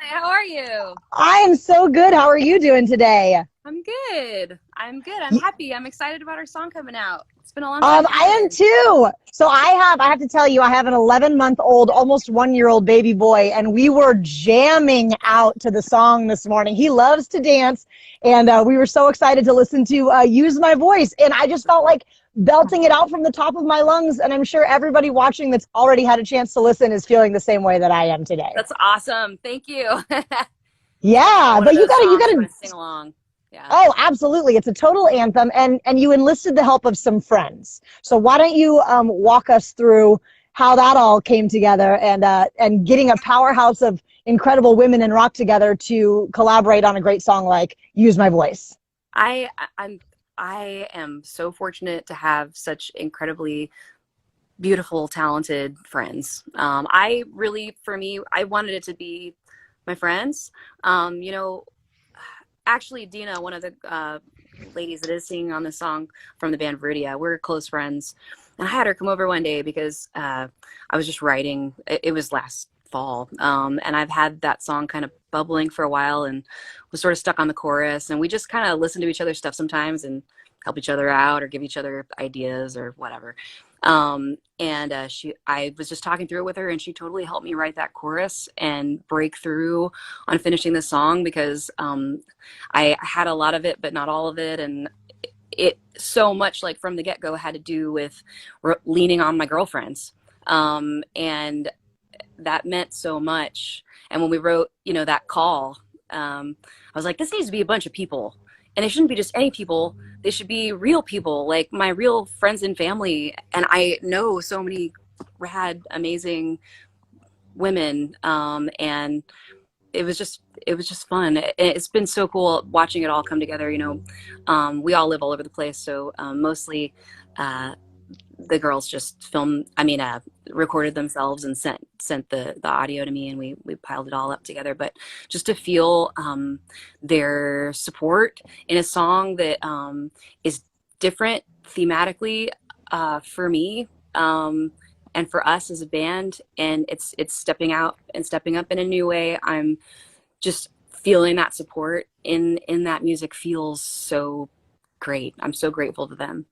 how are you? I am so good. How are you doing today? I'm good. I'm happy. I'm excited about our song coming out. It's been a long time I am coming. too. So I have to tell you, I have an 11-month-old, almost 1-year-old baby boy, and we were jamming out to the song this morning. He loves to dance, and we were so excited to listen to Use My Voice, and I just felt like belting it out from the top of my lungs, and I'm sure everybody watching that's already had a chance to listen is feeling the same way that I am today. That's awesome. Thank you. Yeah, One but of those you songs you gotta want to sing along. Yeah. Oh, absolutely. It's a total anthem, and you enlisted the help of some friends. So why don't you walk us through how that all came together and getting a powerhouse of incredible women in rock together to collaborate on a great song like Use My Voice. I I'm I am so fortunate to have such incredibly beautiful, talented friends. For me, I wanted it to be my friends. You know, actually, Dina, one of the ladies that is singing on the song from the band Viridia, we're close friends. And I had her come over one day because I was just writing. It was last fall. And I've had that song kind of bubbling for a while and was sort of stuck on the chorus. And we just kind of listen to each other's stuff sometimes and help each other out or give each other ideas or whatever. I was just talking through it with her, and she totally helped me write that chorus and break through on finishing the song because I had a lot of it, but not all of it. And it so much, like from the get-go, had to do with leaning on my girlfriends. And that meant so much. And when we wrote, that call, I was like, this needs to be a bunch of people. And it shouldn't be just any people. They should be real people, like my real friends and family. And I know so many rad, amazing women. And it was just fun. It's been so cool watching it all come together. We all live all over the place. So mostly the girls just recorded themselves and sent the audio to me, and we piled it all up together. But just to feel their support in a song that is different thematically for me and for us as a band, and it's stepping out and stepping up in a new way. I'm just feeling that support in that music feels so great. I'm so grateful to them.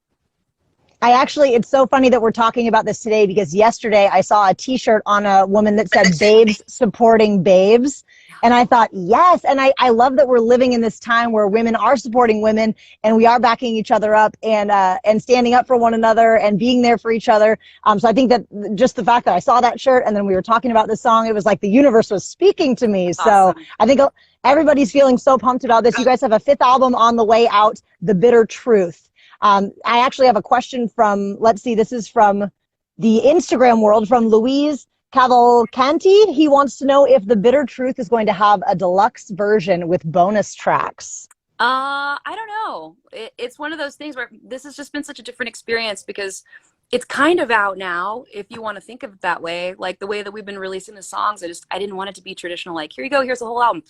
It's so funny that we're talking about this today because yesterday I saw a t-shirt on a woman that said babes supporting babes. And I thought, yes. And I love that we're living in this time where women are supporting women and we are backing each other up and standing up for one another and being there for each other. So I think that just the fact that I saw that shirt and then we were talking about this song, it was like the universe was speaking to me. That's so awesome. I think everybody's feeling so pumped about this. You guys have a 5th album on the way out, The Bitter Truth. I actually have a question from, let's see, this is from the Instagram world, from Louise Cavalcanti. He wants to know if The Bitter Truth is going to have a deluxe version with bonus tracks. I don't know. It's one of those things where this has just been such a different experience because it's kind of out now, if you want to think of it that way. Like the way that we've been releasing the songs, I didn't want it to be traditional, like, here you go, here's the whole album.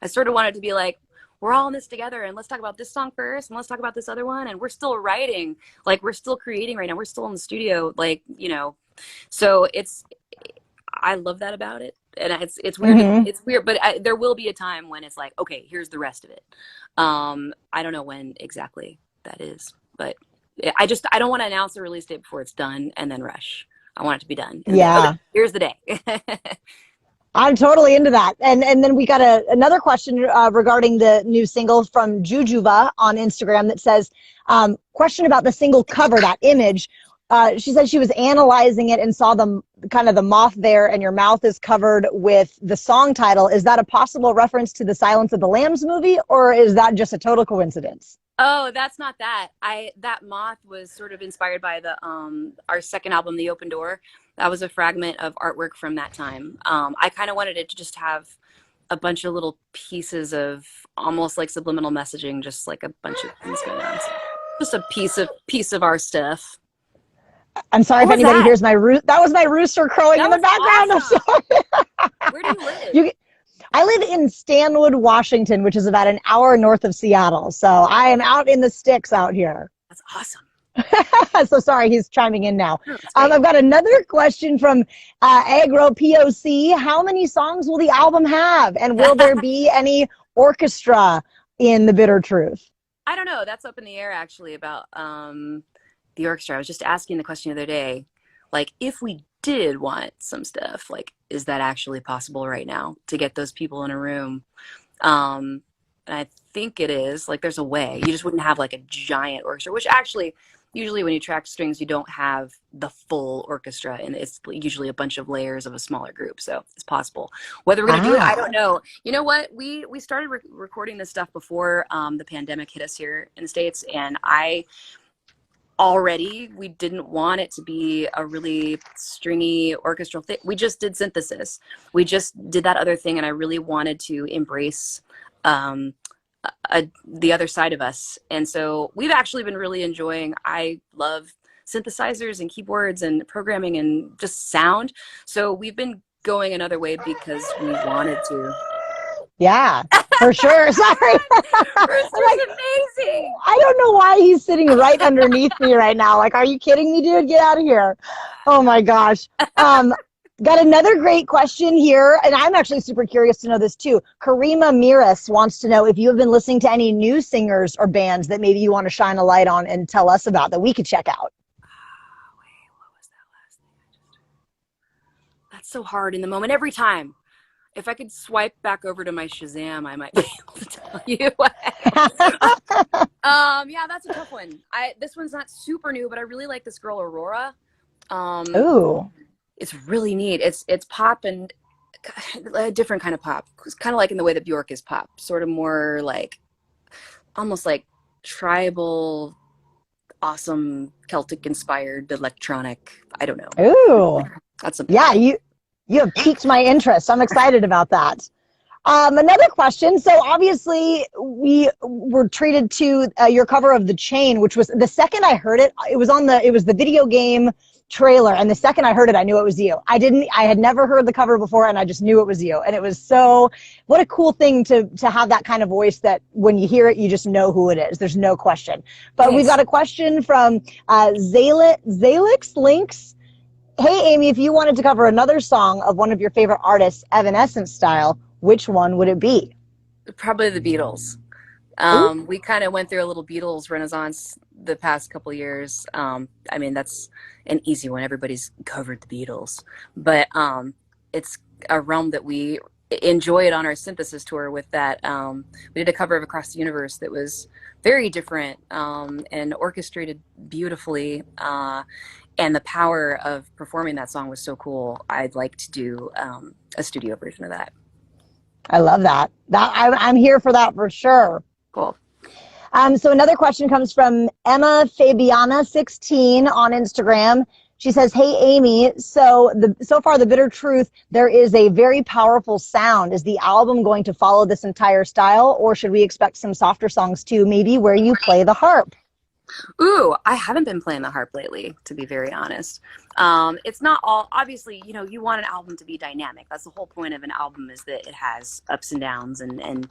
I sort of wanted to be like, we're all in this together, and let's talk about this song first, and let's talk about this other one, and we're still writing, like we're still creating right now, we're still in the studio, so I love that about it. And it's weird. Mm-hmm. It's weird, but there will be a time when it's like, okay, here's the rest of it. I don't know when exactly that is, but I don't want to announce the release date before it's done and then rush. I want it to be done. And Yeah. then, okay, here's the day. I'm totally into that. And then we got another question regarding the new single from Jujuva on Instagram that says, question about the single cover, that image. She said she was analyzing it and saw the moth there, and your mouth is covered with the song title. Is that a possible reference to the Silence of the Lambs movie, or is that just a total coincidence? Oh, that's not that. That moth was sort of inspired by the our second album, The Open Door. That was a fragment of artwork from that time. I kind of wanted it to just have a bunch of little pieces of almost like subliminal messaging, just like a bunch of things going on. So just a piece of our stuff. I'm sorry if anybody hears my that was my rooster crowing in the background. Awesome. I'm sorry. Where do you live? I live in Stanwood, Washington, which is about an hour north of Seattle. So I am out in the sticks out here. That's awesome. So sorry, he's chiming in now. Oh, that's great. I've got another question from Agro POC. How many songs will the album have? And will there be any orchestra in The Bitter Truth? I don't know. That's up in the air actually about the orchestra. I was just asking the question the other day, like if we did want some stuff, like is that actually possible right now to get those people in a room? And I think it is. Like there's a way. You just wouldn't have like a giant orchestra, which actually usually when you track strings, you don't have the full orchestra, and it's usually a bunch of layers of a smaller group. So it's possible. Whether we're gonna do it, I don't know. You know what? We started recording this stuff before the pandemic hit us here in the States, and we didn't want it to be a really stringy orchestral thing. We just did synthesis. We just did that other thing, and I really wanted to embrace um, the other side of us. And so we've actually been really enjoying, I love synthesizers and keyboards and programming and just sound. So we've been going another way because we wanted to. Yeah, for sure. Sorry. Rooster's amazing. I don't know why he's sitting right underneath me right now. Like, are you kidding me, dude? Get out of here. Oh my gosh. Got another great question here, and I'm actually super curious to know this too. Karima Miras wants to know if you have been listening to any new singers or bands that maybe you want to shine a light on and tell us about that we could check out. Wait, what was that last thing I just heard? That's so hard in the moment every time. If I could swipe back over to my Shazam, I might be able to tell you. Yeah, that's a tough one. This one's not super new, but I really like this girl Aurora. Ooh. It's really neat. It's pop and a different kind of pop. It's kind of like in the way that Bjork is pop, sort of more like almost like tribal, awesome Celtic inspired electronic. I don't know. Ooh. That's a Yeah, you have piqued my interest. I'm excited about that. Another question. So obviously we were treated to your cover of The Chain, which was the second I heard it, it was the video game trailer. And the second I heard it, I knew it was you. I had never heard the cover before, and I just knew it was you. And it was what a cool thing to have that kind of voice that when you hear it, you just know who it is. There's no question. But Nice. We've got a question from Zalix Links. Hey, Amy, if you wanted to cover another song of one of your favorite artists, Evanescence style, which one would it be? Probably the Beatles. We kind of went through a little Beatles renaissance the past couple of years. I mean, that's an easy one. Everybody's covered the Beatles, but it's a realm that we enjoyed on our synthesis tour with that. We did a cover of Across the Universe that was very different and orchestrated beautifully. And the power of performing that song was so cool. I'd like to do a studio version of that. I love that. I'm here for that for sure. Cool. So another question comes from Emma Fabiana 16 on Instagram. She says, "Hey Amy, so far The Bitter Truth, there is a very powerful sound. Is the album going to follow this entire style, or should we expect some softer songs too, maybe where you play the harp?" Ooh, I haven't been playing the harp lately, to be very honest. It's not all, obviously, you want an album to be dynamic. That's the whole point of an album, is that it has ups and downs and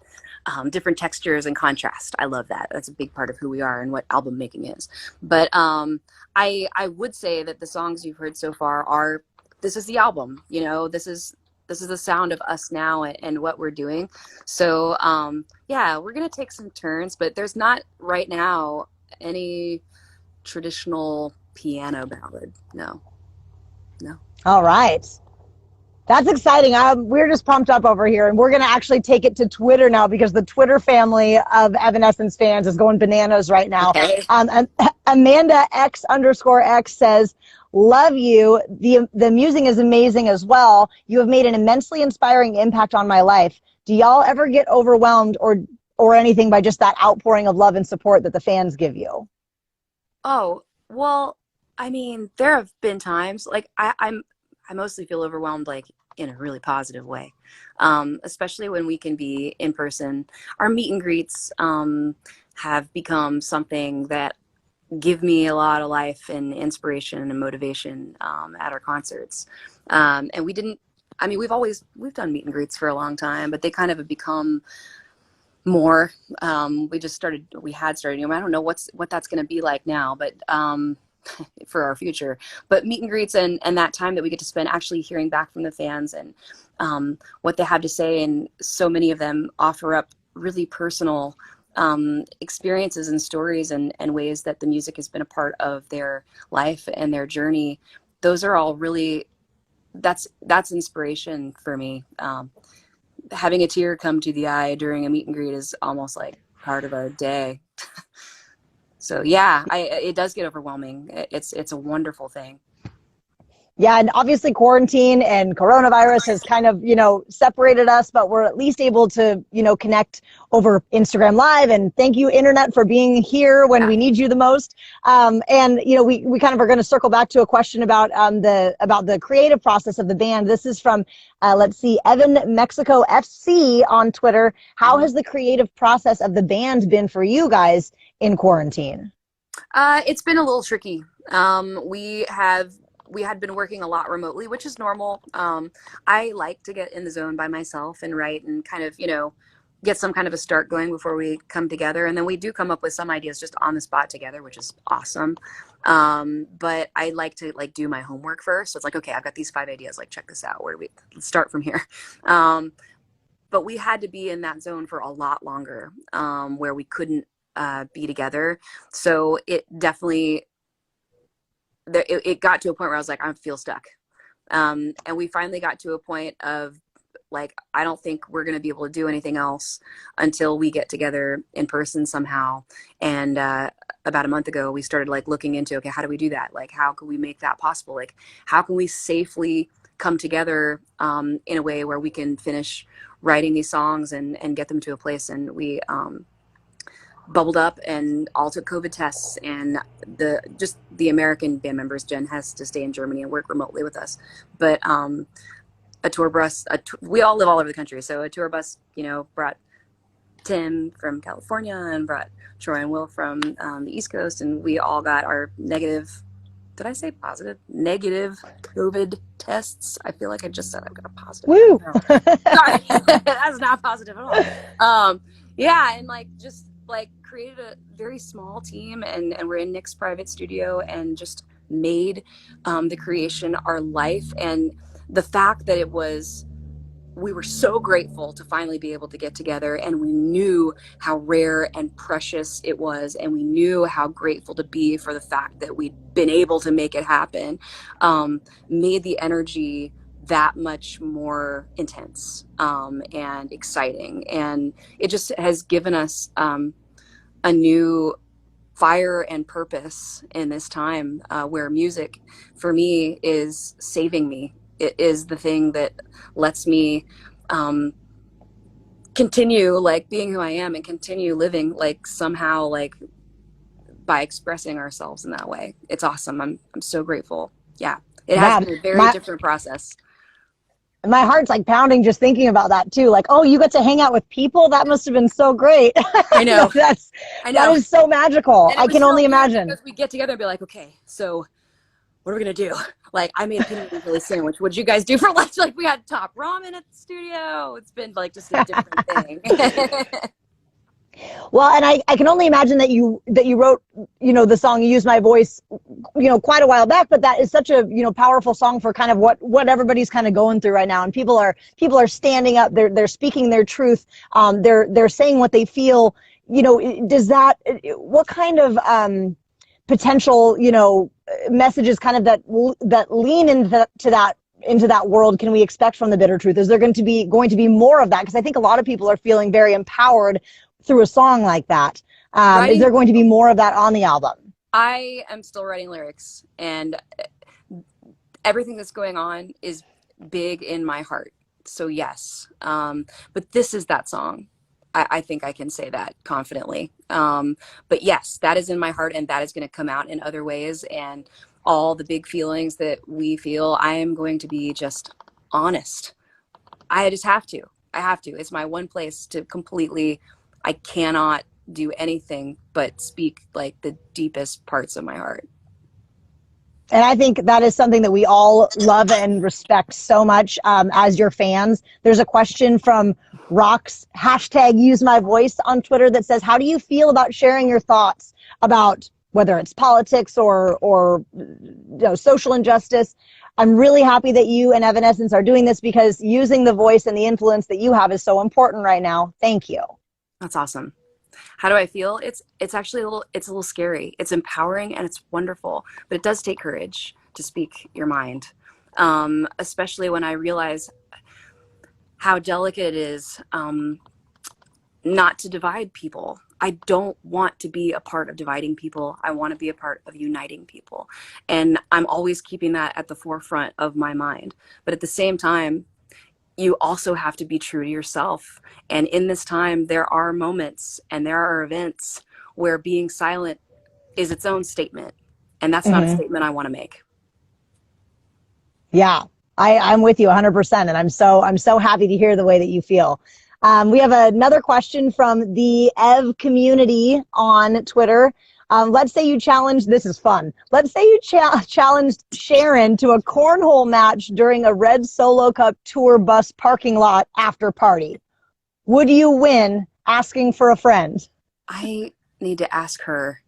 different textures and contrast. I love that. That's a big part of who we are and what album making is. But I would say that the songs you've heard so far this is the album, this is the sound of us now and what we're doing. So yeah, we're going to take some turns, but there's not right now any traditional piano ballad. No. All right. That's exciting. We're just pumped up over here, and we're going to actually take it to Twitter now because the Twitter family of Evanescence fans is going bananas right now. Okay. Amanda X_X says, "Love you. The music is amazing as well. You have made an immensely inspiring impact on my life. Do y'all ever get overwhelmed or anything by just that outpouring of love and support that the fans give you?" Oh, well, I mean, there have been times like I mostly feel overwhelmed, like in a really positive way, especially when we can be in person. Our meet and greets have become something that give me a lot of life and inspiration and motivation at our concerts. And we've done meet and greets for a long time, but they kind of have become more. We had started, I don't know what that's going to be like now, but for our future, but meet and greets and that time that we get to spend actually hearing back from the fans and what they have to say. And so many of them offer up really personal experiences and stories and ways that the music has been a part of their life and their journey. Those are all really, that's inspiration for me. Having a tear come to the eye during a meet and greet is almost like part of a day. So yeah, it does get overwhelming. It's a wonderful thing. Yeah, and obviously quarantine and coronavirus has kind of, separated us, but we're at least able to, connect over Instagram Live. And thank you, Internet, for being here when we need you the most. And, we kind of are going to circle back to a question about the creative process of the band. This is from, let's see, Evan Mexico FC on Twitter. How has the creative process of the band been for you guys in quarantine? It's been a little tricky. We had been working a lot remotely, which is normal. I like to get in the zone by myself and write and kind of, get some kind of a start going before we come together. And then we do come up with some ideas just on the spot together, which is awesome. But I like to do my homework first. So it's like, okay, I've got these 5 ideas. Like, check this out. Let's start from here. But we had to be in that zone for a lot longer, where we couldn't be together. So it definitely, it got to a point where I was like, I feel stuck. And we finally got to a point of like, I don't think we're going to be able to do anything else until we get together in person somehow. And about a month ago, we started looking into, okay, how do we do that? Like, how can we make that possible? Like, how can we safely come together in a way where we can finish writing these songs and get them to a place? And we bubbled up and all took COVID tests, and the American band members, Jen has to stay in Germany and work remotely with us. But a tour bus, we all live all over the country. So a tour bus, brought Tim from California and brought Troy and Will from the East Coast. And we all got our negative, did I say positive? Negative COVID tests. I feel like I just said I've got a positive. Woo! Sorry, that's not positive at all. Yeah, and just created a very small team, and we're in Nick's private studio and just made the creation our life. And the fact that we were so grateful to finally be able to get together, and we knew how rare and precious it was, and we knew how grateful to be for the fact that we'd been able to make it happen, made the energy that much more intense and exciting. And it just has given us a new fire and purpose in this time, where music for me is saving me. It is the thing that lets me continue being who I am and continue living somehow by expressing ourselves in that way. It's awesome. I'm so grateful. Yeah. It has been a very different process. My heart's pounding just thinking about that too. Oh, you got to hang out with people? That must have been so great. I know. That is so magical. I can only imagine. Because we get together and be like, okay, so what are we going to do? I made a peanut butter jelly sandwich. What did you guys do for lunch? We had top ramen at the studio. It's been just a different thing. Well, and I can only imagine that you wrote, the song "You Use My Voice," quite a while back, but that is such a, powerful song for kind of what everybody's kind of going through right now. And people are standing up, they're speaking their truth. They're saying what they feel. What kind of potential, messages kind of that lean into that world can we expect from the Bitter Truth? Is there going to be more of that? Because I think a lot of people are feeling very empowered through a song like that. Is there going to be more of that on the album? I am still writing lyrics, and everything that's going on is big in my heart. So yes, but this is that song. I think I can say that confidently. But yes, that is in my heart, and that is going to come out in other ways. And all the big feelings that we feel, I am going to be just honest. I just have to. I have to. It's my one place to completely, I cannot do anything but speak the deepest parts of my heart. And I think that is something that we all love and respect so much as your fans. There's a question from Rox, hashtag use my voice on Twitter, that says, how do you feel about sharing your thoughts about whether it's politics or social injustice? I'm really happy that you and Evanescence are doing this, because using the voice and the influence that you have is so important right now. Thank you. That's awesome. How do I feel? It's actually it's a little scary. It's empowering and it's wonderful, but it does take courage to speak your mind, especially when I realize how delicate it is not to divide people. I don't want to be a part of dividing people. I want to be a part of uniting people. And I'm always keeping that at the forefront of my mind. But at the same time, you also have to be true to yourself. And in this time, there are moments and there are events where being silent is its own statement. And that's not a statement I want to make. Yeah, I'm with you 100%. And I'm so happy to hear the way that you feel. We have another question from the Ev community on Twitter. Let's say you challenged, this is fun. Let's say you challenged Sharon to a cornhole match during a Red Solo Cup tour bus parking lot after party. Would you win asking for a friend? I need to ask her.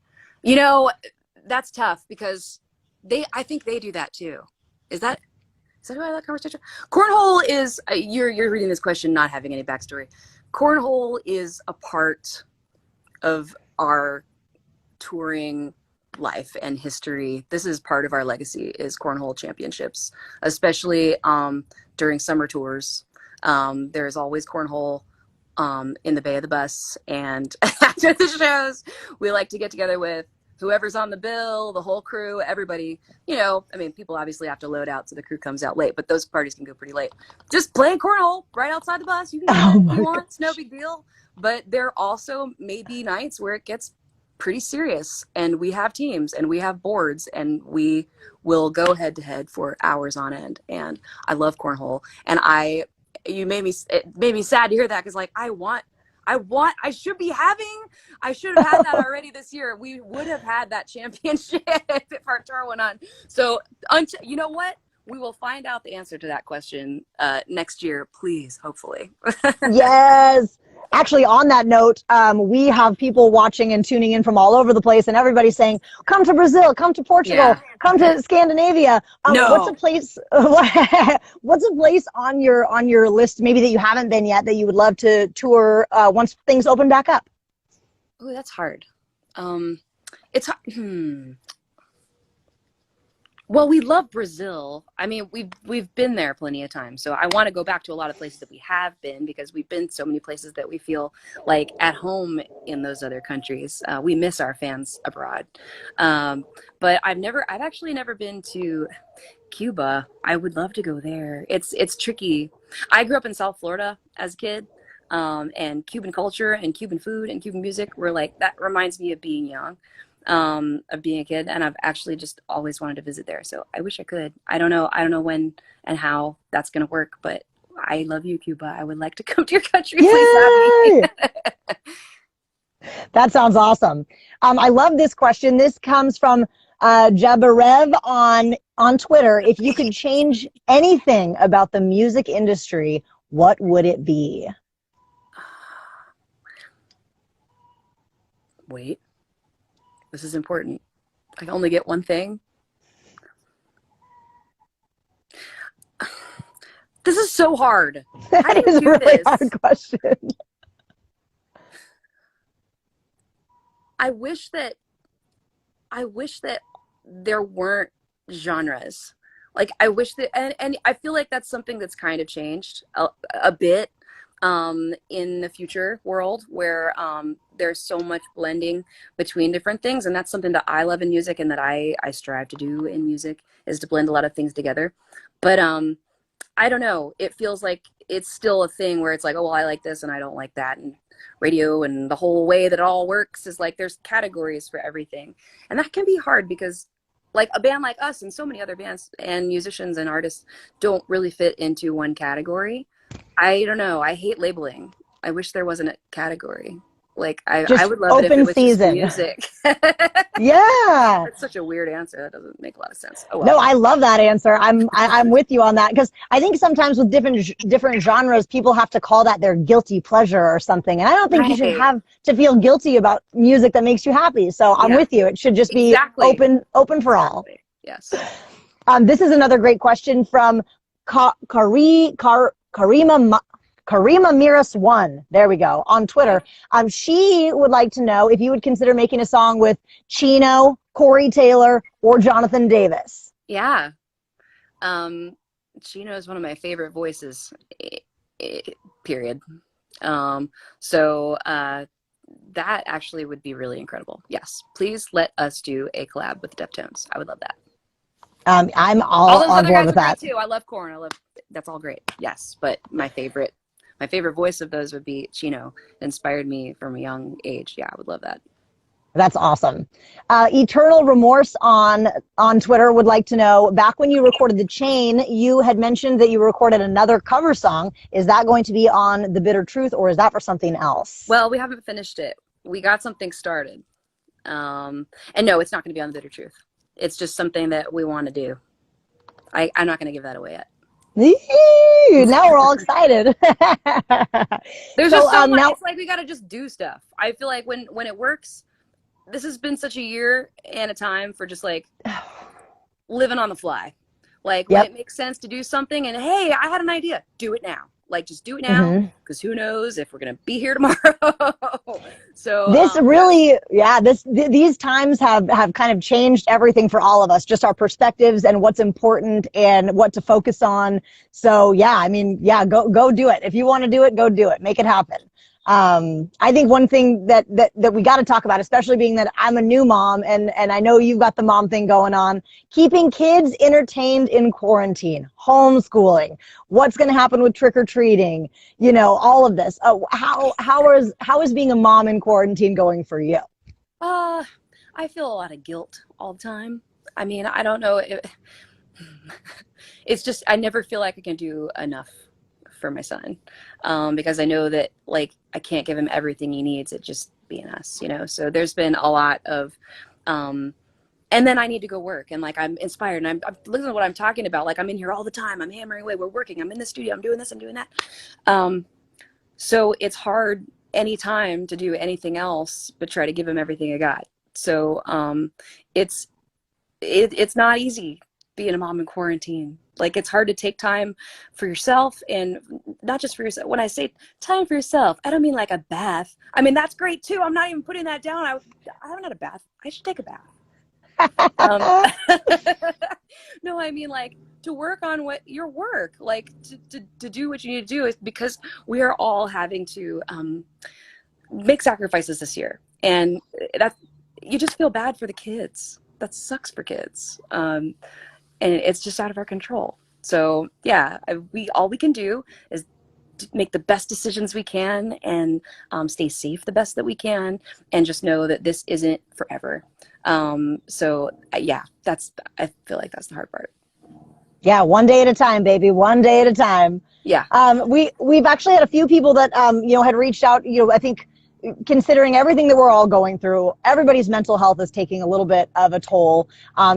You know, that's tough because I think they do that too. Is that who I had that conversation? Cornhole is, you're reading this question not having any backstory. Cornhole is a part of our touring life and history. This is part of our legacy, is cornhole championships, especially during summer tours. There's always cornhole in the bay of the bus, and after the shows we like to get together with whoever's on the bill, the whole crew, everybody. You know, I mean, people obviously have to load out so the crew comes out late, but those parties can go pretty late. Just playing cornhole right outside the bus. You can do that if you want. It's no big deal. But there also may be nights where it gets pretty serious, and we have teams and we have boards and we will go head to head for hours on end. And I love cornhole. And it made me sad to hear that, because like I should have had that already this year. We would have had that championship if our tour went on. So you know what? We will find out the answer to that question next year, please, hopefully. Yes. Actually, on that note, we have people watching and tuning in from all over the place, and everybody's saying, come to Brazil, come to Portugal, come to Scandinavia. No. What's a place on your list, maybe that you haven't been yet, that you would love to tour once things open back up? Oh, that's hard. It's hard. Well, we love Brazil. I mean, we've been there plenty of times. So I want to go back to a lot of places that we have been, because we've been so many places that we feel like at home in those other countries. We miss our fans abroad. But I've actually never been to Cuba. I would love to go there. It's tricky. I grew up in South Florida as a kid. And Cuban culture and Cuban food and Cuban music were like, that reminds me of being young. Of being a kid, and I've actually just always wanted to visit there. So I wish I could. I don't know when and how that's going to work, but I love you, Cuba. I would like to come to your country. Yay! Please have me. That sounds awesome. I love this question. This comes from Jabarev on Twitter. If you could change anything about the music industry, what would it be? Wait. This is important. I can only get one thing. This is so hard. How do you do really this? Hard question. I wish that there weren't genres. Like I wish that, and I feel like that's something that's kind of changed a bit in the future world, where there's so much blending between different things, and that's something that I love in music and that I strive to do in music, is to blend a lot of things together. But I don't know, it feels like it's still a thing where it's like, oh well, I like this and I don't like that, and radio and the whole way that it all works is like there's categories for everything, and that can be hard because like a band like us and so many other bands and musicians and artists don't really fit into one category. I don't know. I hate labeling. I wish there wasn't a category. Like I Just would love it if it open was just season. music. Yeah. That's such a weird answer. That doesn't make a lot of sense. Oh No, well. I love that answer. I'm with you on that, because I think sometimes with different genres, people have to call that their guilty pleasure or something, and I don't think you should Right. have to feel guilty about music that makes you happy. So I'm Yeah. with you. It should just be Exactly. open for all. Exactly. Yes. This is another great question from Karima Miras One. There we go, on Twitter. She would like to know if you would consider making a song with Chino, Corey Taylor, or Jonathan Davis. Yeah. Chino is one of my favorite voices. Period. So that actually would be really incredible. Yes, please let us do a collab with the Deftones. I would love that. I'm All all those on other board guys with are great that. too. I love Korn. That's all great. Yes, but my favorite voice of those would be Chino. It inspired me from a young age. Yeah, I would love that. That's awesome. Eternal Remorse on Twitter would like to know, back when you recorded The Chain, you had mentioned that you recorded another cover song. Is that going to be on The Bitter Truth, or is that for something else? Well, we haven't finished it. We got something started. And no, it's not going to be on The Bitter Truth. It's just something that we want to do. I'm not going to give that away yet. Now we're all excited. There's So just so much. now, It's like we got to just do stuff. I feel like when it works, this has been such a year and a time for just like living on the fly. Like when yep. it makes sense to do something and hey, I had an idea, do it now. Like just do it now, Mm-hmm. because who knows if we're gonna be here tomorrow. So This yeah. really, yeah, these times have kind of changed everything for all of us, just our perspectives and what's important and what to focus on. So yeah, I mean, yeah, go do it. If you want to do it, go do it. Make it happen. I think one thing that we got to talk about, especially being that I'm a new mom, and I know you've got the mom thing going on, keeping kids entertained in quarantine, homeschooling, what's going to happen with trick-or-treating, all of this. How is being a mom in quarantine going for you? I feel a lot of guilt all the time. I mean, I don't know. It's just I never feel like I can do enough for my son, because I know that like I can't give him everything he needs at just being us, So there's been a lot of, and then I need to go work, and like I'm inspired, and I'm listening to what I'm talking about. Like I'm in here all the time. I'm hammering away. We're working. I'm in the studio. I'm doing this. I'm doing that. So it's hard anytime to do anything else but try to give him everything I got. So it's not easy being a mom in quarantine. Like it's hard to take time for yourself, and not just for yourself. When I say time for yourself, I don't mean like a bath. I mean, that's great too. I'm not even putting that down. I haven't had a bath. I should take a bath. No, I mean like to work on what your work, like to do what you need to do, is because we are all having to make sacrifices this year. And that's, you just feel bad for the kids. That sucks for kids. And it's just out of our control. So yeah, all we can do is make the best decisions we can, and stay safe the best that we can, and just know that this isn't forever. So yeah, I feel like that's the hard part. Yeah, one day at a time, baby. One day at a time. Yeah. We've actually had a few people that had reached out. I think, considering everything that we're all going through, everybody's mental health is taking a little bit of a toll.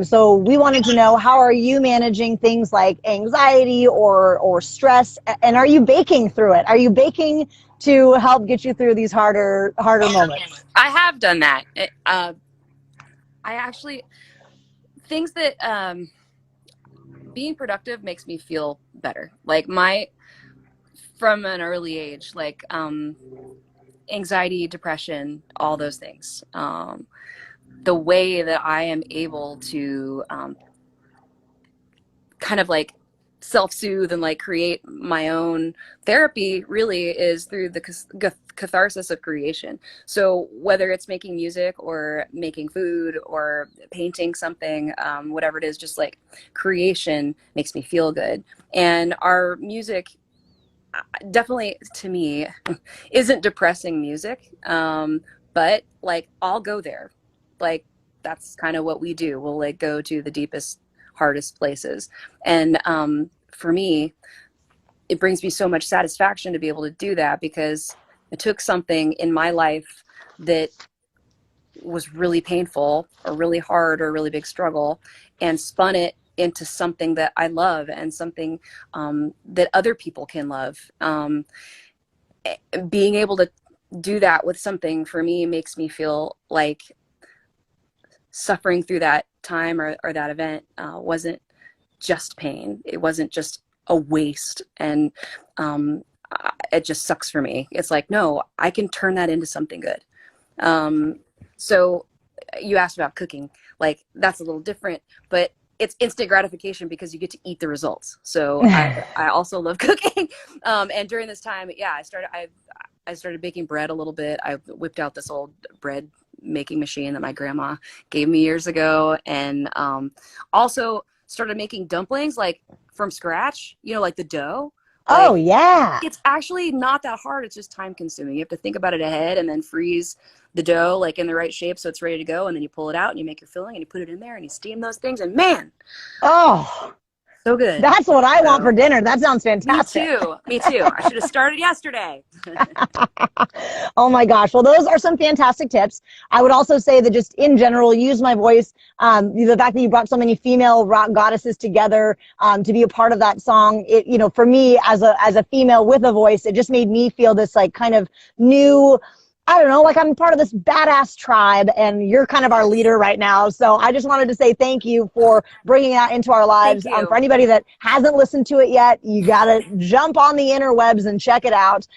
So we wanted to know, how are you managing things like anxiety or stress, and are you baking through it? Are you baking to help get you through these harder moments? I have done that. I actually, things that being productive makes me feel better. Like from an early age, like anxiety, depression, all those things. The way that I am able to kind of like self-soothe and like create my own therapy really is through the catharsis of creation. So whether it's making music or making food or painting something, whatever it is, just like creation makes me feel good. And our music definitely, to me, isn't depressing music, but like I'll go there. Like that's kind of what we do. We'll like go to the deepest, hardest places. And for me, it brings me so much satisfaction to be able to do that, because it took something in my life that was really painful or really hard or a really big struggle, and spun it into something that I love and something that other people can love. Being able to do that with something, for me, makes me feel like suffering through that time or that event wasn't just pain. It wasn't just a waste. And it just sucks for me. It's like, no, I can turn that into something good. So you asked about cooking, like that's a little different, but it's instant gratification because you get to eat the results. So I also love cooking. And during this time, yeah, I started baking bread a little bit. I whipped out this old bread making machine that my grandma gave me years ago. And also started making dumplings, like from scratch, you know, like the dough. Like, Oh, yeah. it's actually not that hard. It's just time consuming. You have to think about it ahead and then freeze the dough like in the right shape so it's ready to go. And then you pull it out and you make your filling and you put it in there and you steam those things. And man, Oh, so good. that's what I want for dinner. That sounds fantastic. Me too. Me too. I should have started yesterday. Oh my gosh. Well, those are some fantastic tips. I would also say that just in general, use my voice. The fact that you brought so many female rock goddesses together to be a part of that song, it, you know, for me as a female with a voice, it just made me feel this like kind of new, I don't know, like I'm part of this badass tribe, and you're kind of our leader right now. So I just wanted to say thank you for bringing that into our lives. For anybody that hasn't listened to it yet, you got to jump on the interwebs and check it out.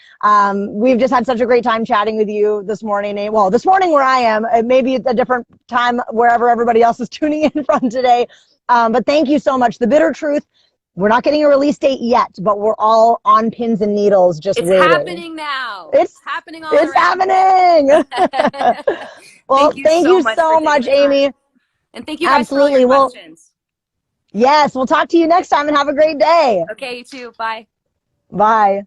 We've just had such a great time chatting with you this morning. Well, this morning where I am, maybe a different time wherever everybody else is tuning in from today. But thank you so much. The Bitter Truth. We're not getting a release date yet, but we're all on pins and needles just waiting. It's happening now. It's happening all It's around. happening. Well, thank you so much, Amy. And thank you guys for all your questions. Yes, we'll talk to you next time and have a great day. Okay, you too. Bye. Bye.